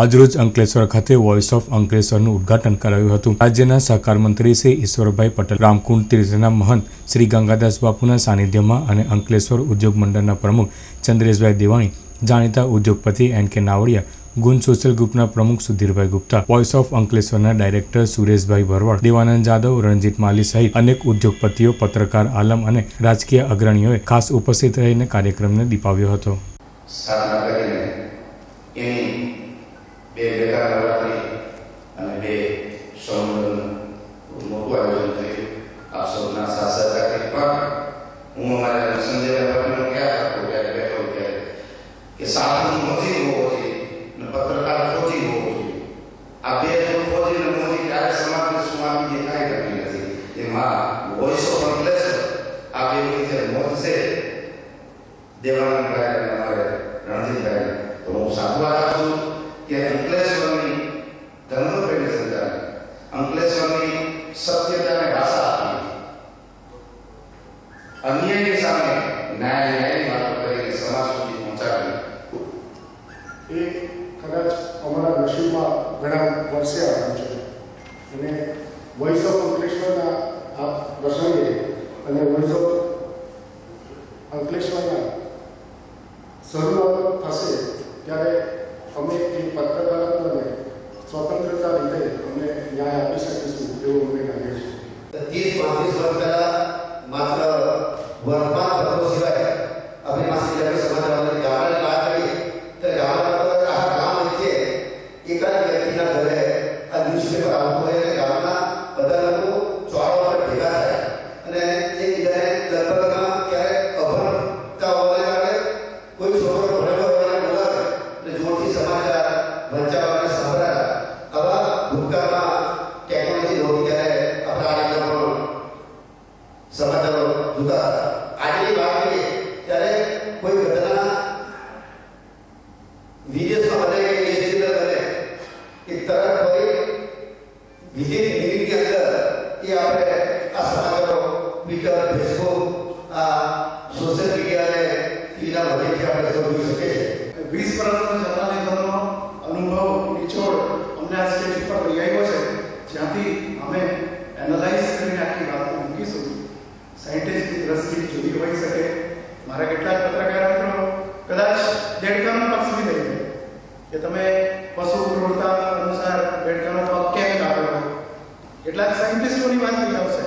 આજરોજ અંકલેશ્વર ખાતે voice of અંકલેશ્વરનું ઉદ્ઘાટન કરાયું હતું। રાજ્યના સહકાર મંત્રી શ્રી ઈશ્વરભાઈ પટેલ, રામકુંડ તીર્થના મહંત શ્રી ગંગાદાસ બાપુના સાનિધ્યમાં અને અંકલેશ્વર ઉદ્યોગ મંડળના પ્રમુખ ચંદ્રેશભાઈ દેવાણી, જાણીતા ઉદ્યોગપતિ એન.કે. નાવડિયા, ગુંજ સોશિયલ ગ્રુપના પ્રમુખ સુધીરભાઈ ગુપ્તા, વોઇસ ઓફ અંકલેશ્વરના ડાયરેક્ટર સુરેશભાઈ ભરવાડ, દેવાનંદ જાદવ, રણજીત માલી સહિત અનેક ઉદ્યોગપતિઓ, પત્રકાર આલમ અને રાજકીય અગ્રણીઓએ ખાસ ઉપસ્થિત રહીને કાર્યક્રમને દીપાવ્યો હતો। બે બેકાર નવરાત્રી અને બે સોમનું મોટું આયોજન થયું। આપ સૌના સાથ સહકારથી પણ હું અમારા સંજયભાઈ ભટ્ટનો ક્યાં હતો ત્યારે બેઠો ત્યારે કે સાધુ મોજી હોવો જોઈએ અને પત્રકાર ફોજી હોવો જોઈએ। આ બે જો ફોજી અને મોજી ક્યારે સમાજને સુમાવી દેખાઈ શકતી નથી। એમાં વોઇસ ઓફ અંકલેશ્વર આ બે રીતે મોજ છે દેવાનંદભાઈ અને અમારે રણજીતભાઈ। તો હું સાધુવાદ આપું છું કે અંકલેશ્વરની ધર્મપ્રેમી સંચાર, અંકલેશ્વરની સત્યતાને ભાષા આપી, અન્યાયની સામે ન્યાયની વાતો કરીને સમાજ સુધી પહોંચાડી, એ કદાચ અમારા નસીબમાં ઘણા વર્ષે આવ્યું છે। અને વોઇસ ઓફ અંકલેશ્વરના આ પ્રસંગે અને વોઇસ ઓફ અંકલેશ્વરના શરૂઆત થશે ત્યારે અમે એ પત્રકારત્વને સ્વતંત્રતા રીતે અમને ન્યાય આપી શકીશું એવું મને લાગે છે। 30-35 વર્ષ પહેલા માત્ર વર્તમાન પત્રો સિવાય આપણી પાસે જ્યારે સમાજવાદી ગામડાની વાત કરી તો ગામડામાં આ ગામ વચ્ચે એક જ વ્યક્તિના ઘરે આ ન્યૂઝપેપર આવતું હોય અને ગામના બધા લોકો ચોળા પર ભેગા થાય અને એકબીજાને લગભગમાં ક્યારેક અભણતા હોવાને કારણે કોઈ છોકરો ભણેલો હોય બોલાવે અને જોરથી સમાચાર વંચાવવાને સંભળાય। આવા ભૂતકાળમાં ટેકનોલોજી નહોતી ત્યારે આપણા આગળ પણ સમાચારો જોતા હતા। આજની વાત કરીએ ત્યારે કોઈ ઘટના વિદેશમાં બને કે દેશની અંદર બને કે તરત કોઈ વિધિ મિનિટની અંદર એ આપણે આ સમાચારો ટ્વિટર, ફેસબુક, આ સોશિયલ મીડિયા અને ટીવીના માધ્યમથી આપણે જોઈ શકીએ છીએ। 20 વર્ષનો જર્નલિઝમનો અનુભવ નિચોડ અમને આ સ્ટેજ ઉપર લઈ આવ્યો છે, જ્યાંથી અમે એનાલાઇઝ કરીને આખી વાતને મૂકીશું। સાયન્ટિસ્ટની દ્રષ્ટિ જુદી હોઈ શકે। મારા કેટલાક પત્રકાર મિત્રો કદાચ દેડકાનો પક્ષ બી લઈ કે તમે પશુ ક્રૂરતા અનુસાર દેડકાનો પગ કેમ કાઢો। કેટલાક સાયન્ટિસ્ટોની વાત થઈ આવશે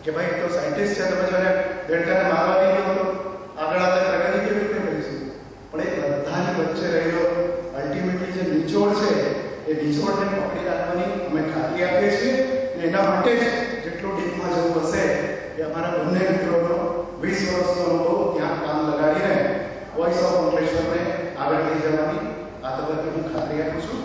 કે ભાઈ તો સાયન્ટિસ્ટ છે, તમે જ્યારે દેડકાને મારવા નહીં ગયો તો આગળ આપણે પ્રગતિ કેવી રીતે કરીશું? પણ એ બધાની વચ્ચે રહેલો અલ્ટિમેટલી જે નિચોડ છે એ નિચોડને પકડી રાખવાની અમે ખાતરી આપીએ છીએ। અને એના માટે જ જેટલું ડીપમાં જવું હશે એ અમારા બંને મિત્રોનો 20 વર્ષનો અનુભવ ત્યાં કામ લગાડીને વોઇસ ઓફ અંકલેશ્વરને આગળ લઈ જવાની આ તબક્કે હું ખાતરી આપું છું।